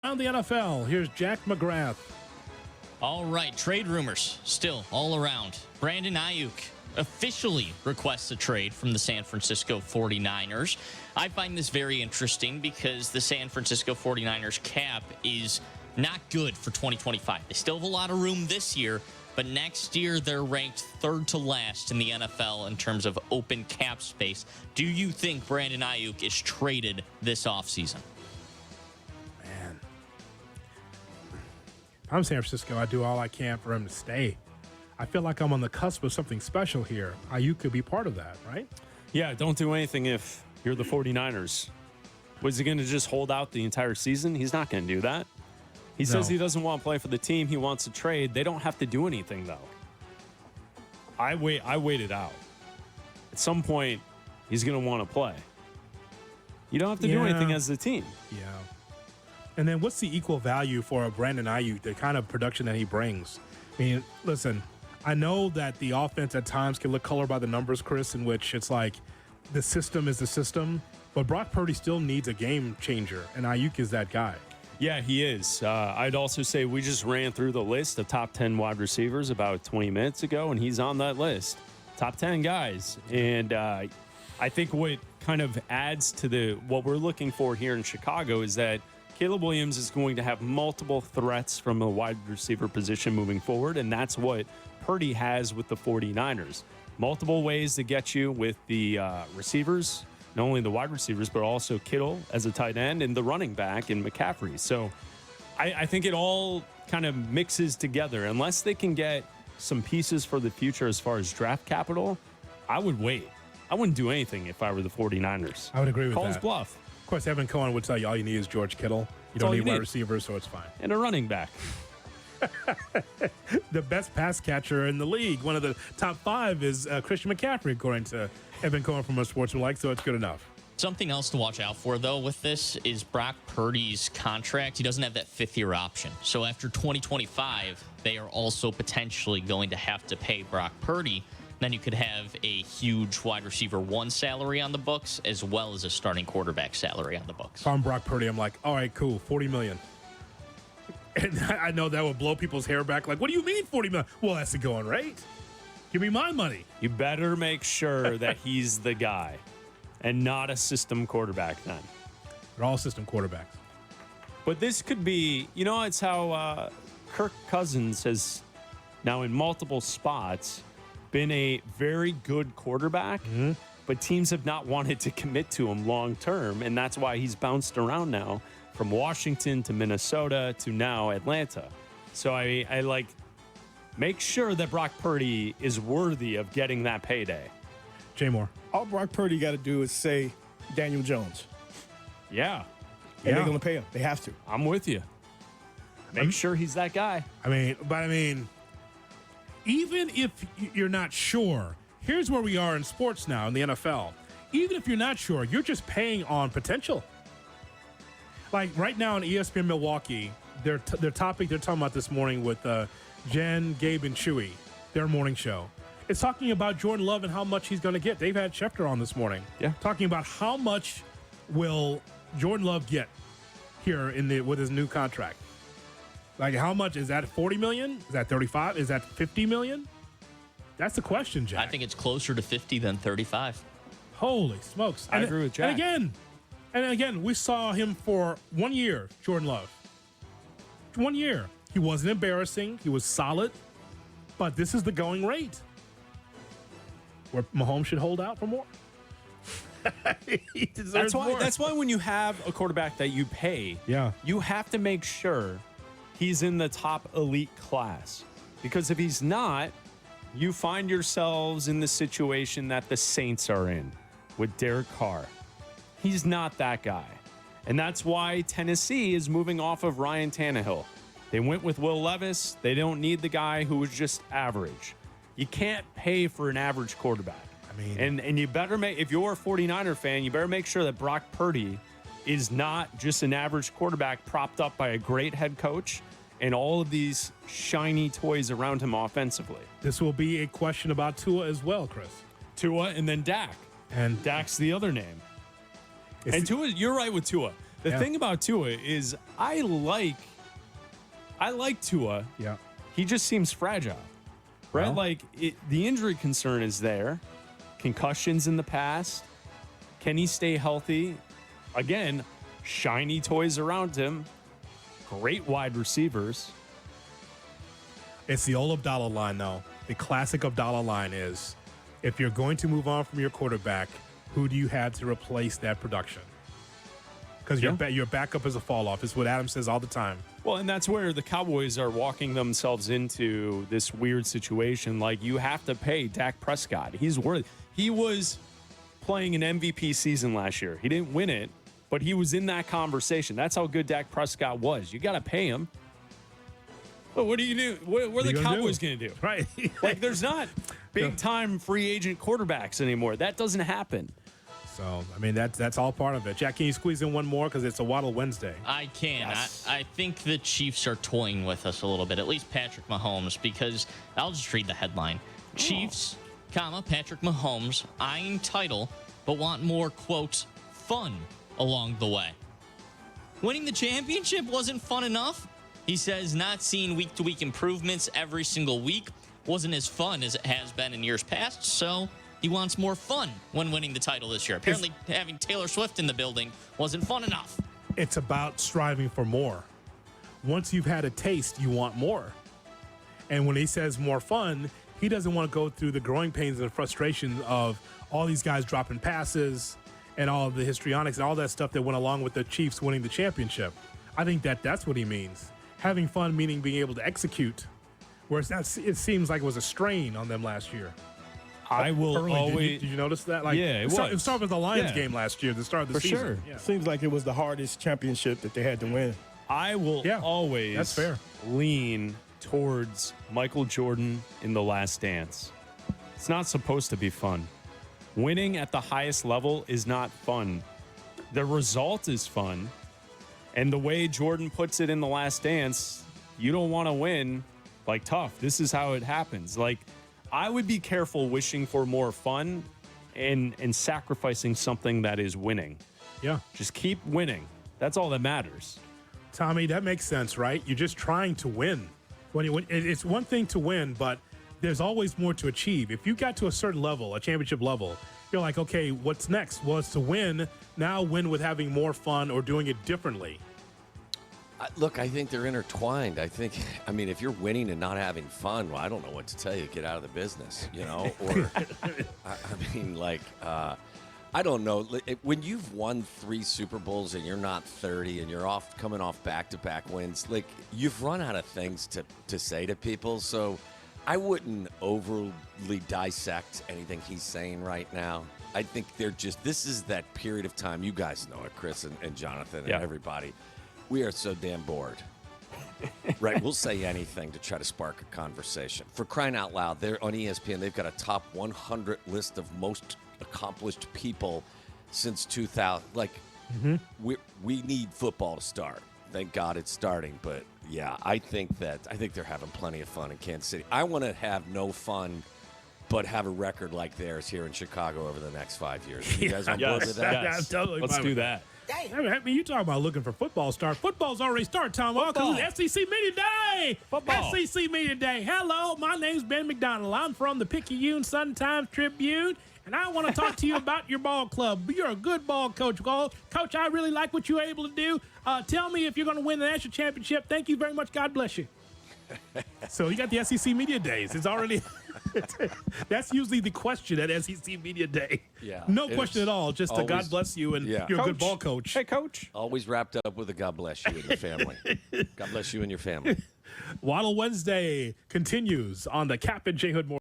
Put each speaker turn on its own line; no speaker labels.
Around the NFL, here's Jack McGrath.
All right, trade rumors still all around. Brandon Aiyuk officially requests a trade from the San Francisco 49ers. I find this very interesting because the San Francisco 49ers cap is not good for 2025. They still have a lot of room this year, but next year they're ranked third to last in the NFL in terms of open cap space. Do you think Brandon Aiyuk is traded this offseason?
Man. If I'm San Francisco, I do all I can for him to stay. I feel like I'm on the cusp of something special here. Aiyuk could be part of that, right?
Yeah, don't do anything if you're the 49ers. Was he going to just hold out the entire season? He's not going to do that. He says he doesn't want to play for the team. He wants to trade. They don't have to do anything, though. I wait it out. At some point, he's going to want to play. You don't have to do anything as the team.
Yeah. And then what's the equal value for a Brandon Aiyuk, the kind of production that he brings? I mean, listen, I know that the offense at times can look colored by the numbers, Chris, in which it's like the system is the system, but Brock Purdy still needs a game changer, and Aiyuk is that guy.
Yeah, he is. I'd also say we just ran through the list of top 10 wide receivers about 20 minutes ago, and he's on that list. Top 10 guys. And I think what kind of adds to what we're looking for here in Chicago is that Caleb Williams is going to have multiple threats from a wide receiver position moving forward, and that's what Purdy has with the 49ers. Multiple ways to get you with the receivers, not only the wide receivers, but also Kittle as a tight end and the running back in McCaffrey. So I think it all kind of mixes together. Unless they can get some pieces for the future as far as draft capital, I would wait. I wouldn't do anything if I were the 49ers.
I would agree with that.
Call his bluff.
Of course, Evan Cohen would tell you all you need is George Kittle. You don't need wide receivers, so it's fine.
And a running back.
The best pass catcher in the league, one of the top 5, is Christian McCaffrey, according to Evan Cohen from Sportsmanlike, so it's good enough.
Something else to watch out for, though, with this is Brock Purdy's contract. He doesn't have that fifth-year option. So after 2025, they are also potentially going to have to pay Brock Purdy. Then you could have a huge wide receiver 1 salary on the books, as well as a starting quarterback salary on the books.
If I'm Brock Purdy, I'm like, all right, cool, $40 million. And I know that would blow people's hair back. Like, what do you mean $40 million? Well, that's the going rate. Give me my money.
You better make sure that he's the guy and not a system quarterback then.
They're all system quarterbacks.
But this could be, it's how Kirk Cousins has now in multiple spots been a very good quarterback, but teams have not wanted to commit to him long term, and that's why he's bounced around now from Washington to Minnesota to now Atlanta. So I like make sure that Brock Purdy is worthy of getting that payday.
Jay Moore.
All Brock Purdy got to do is say Daniel Jones.
Yeah.
And they're going to pay him. They have to.
I'm with you. Make sure he's that guy.
I mean, even if you're not sure, here's where we are in sports now in the NFL. Even if you're not sure, you're just paying on potential. Like right now on ESPN Milwaukee, their topic they're talking about this morning with Jen, Gabe, and Chewy, their morning show. It's talking about Jordan Love and how much he's going to get. They've had Schefter on this morning.
Yeah.
Talking about how much will Jordan Love get here with his new contract. Like, how much? Is that $40 million? Is that $35? Is that $50 million? That's the question, Jack.
I think it's closer to 50 than 35.
Holy smokes.
I agree with Jack.
And again, we saw him for 1 year, Jordan Love. 1 year. He wasn't embarrassing. He was solid. But this is the going rate. Where Mahomes should hold out for more. He deserves more.
That's why when you have a quarterback that you pay, you have to make sure he's in the top elite class. Because if he's not, you find yourselves in the situation that the Saints are in with Derek Carr. He's not that guy. And that's why Tennessee is moving off of Ryan Tannehill. They went with Will Levis. They don't need the guy who was just average. You can't pay for an average quarterback. And you better if you're a 49er fan, you better make sure that Brock Purdy is not just an average quarterback propped up by a great head coach and all of these shiny toys around him offensively.
This will be a question about Tua as well, Chris.
Tua and then Dak.
And
Dak's the other name. And Tua, you're right with Tua. The thing about Tua is I like Tua.
Yeah.
He just seems fragile. Right?
Well.
The injury concern is there. Concussions in the past. Can he stay healthy? Again, shiny toys around him. Great wide receivers.
It's the old Abdallah line, though. The classic Abdallah line is, if you're going to move on from your quarterback, who do you have to replace that production? Because your backup is a fall off. It's what Adam says all the time.
Well, and that's where the Cowboys are walking themselves into this weird situation. Like, you have to pay Dak Prescott. He's worth. He was playing an MVP season last year. He didn't win it, but he was in that conversation. That's how good Dak Prescott was. You got to pay him. But what do you do? What are the Cowboys going to do?
Right.
Like, there's not big-time free agent quarterbacks anymore. That doesn't happen.
So, I mean, that's all part of it. Jack, can you squeeze in one more? Because it's a Waddle Wednesday.
I can.
Yes.
I think the Chiefs are toying with us a little bit, at least Patrick Mahomes, because I'll just read the headline. Chiefs, Patrick Mahomes, eyeing title, but want more, quote, fun along the way. Winning the championship wasn't fun enough. He says not seeing week-to-week improvements every single week wasn't as fun as it has been in years past, so he wants more fun when winning the title this year. Apparently, having Taylor Swift in the building wasn't fun enough.
It's about striving for more. Once you've had a taste, you want more. And when he says more fun, he doesn't want to go through the growing pains and frustration of all these guys dropping passes and all of the histrionics and all that stuff that went along with the Chiefs winning the championship. I think that's what he means. Having fun meaning being able to execute, whereas it seems like it was a strain on them last year.
I will always.
Did you notice that? Like,
Yeah, it
started
was.
with the Lions game last year, the start of the
For
season.
sure.
Yeah.
Seems like it was the hardest championship that they had to win.
I will always
that's fair.
lean towards Michael Jordan in The Last Dance. It's not supposed to be fun. Winning at the highest level is not fun. The result is fun. And the way Jordan puts it in The Last Dance, you don't want to win, like, tough. This is how it happens. Like, I would be careful wishing for more fun and sacrificing something that is winning.
Yeah.
Just keep winning. That's all that matters.
Tommy, that makes sense, right? You're just trying to win. It's one thing to win, but there's always more to achieve. If you got to a certain level, a championship level, you're like, okay, what's next? Well, it's to win. Now win with having more fun or doing it differently.
Look, I think they're intertwined. I mean, if you're winning and not having fun, well, I don't know what to tell you. Get out of the business, you know? Or, I don't know. When you've won 3 Super Bowls and you're not 30 and you're coming off back-to-back wins, like, you've run out of things to say to people. So I wouldn't overly dissect anything he's saying right now. I think this is that period of time. You guys know it, Chris and Jonathan and everybody. We are so damn bored. Right? We'll say anything to try to spark a conversation. For crying out loud, they're on ESPN. They've got a top 100 list of most accomplished people since 2000. Like, we need football to start. Thank God it's starting. But, yeah, I think they're having plenty of fun in Kansas City. I want to have no fun but have a record like theirs here in Chicago over the next 5 years. You guys on board with that?
Yeah, I'm totally
Let's
fine
do
with
that.
I mean, you talk about looking for football start. Football's already started, Tom. Because it's SEC Media Day.
Football.
SEC Media Day. Hello, my name's Ben McDonald. I'm from the Picayune Sun-Times Tribune, and I want to talk to you about your ball club. You're a good ball coach. Coach, I really like what you're able to do. Tell me if you're going to win the national championship. Thank you very much. God bless you. So you got the SEC Media Days. It's already that's usually the question at SEC Media Day.
Yeah,
no question at all. Just a God bless you and you're a good ball coach.
Hey, Coach.
Always wrapped up with a God bless you and your family. God bless you and your family.
Waddle Wednesday continues on the Cap and J Hood Morning.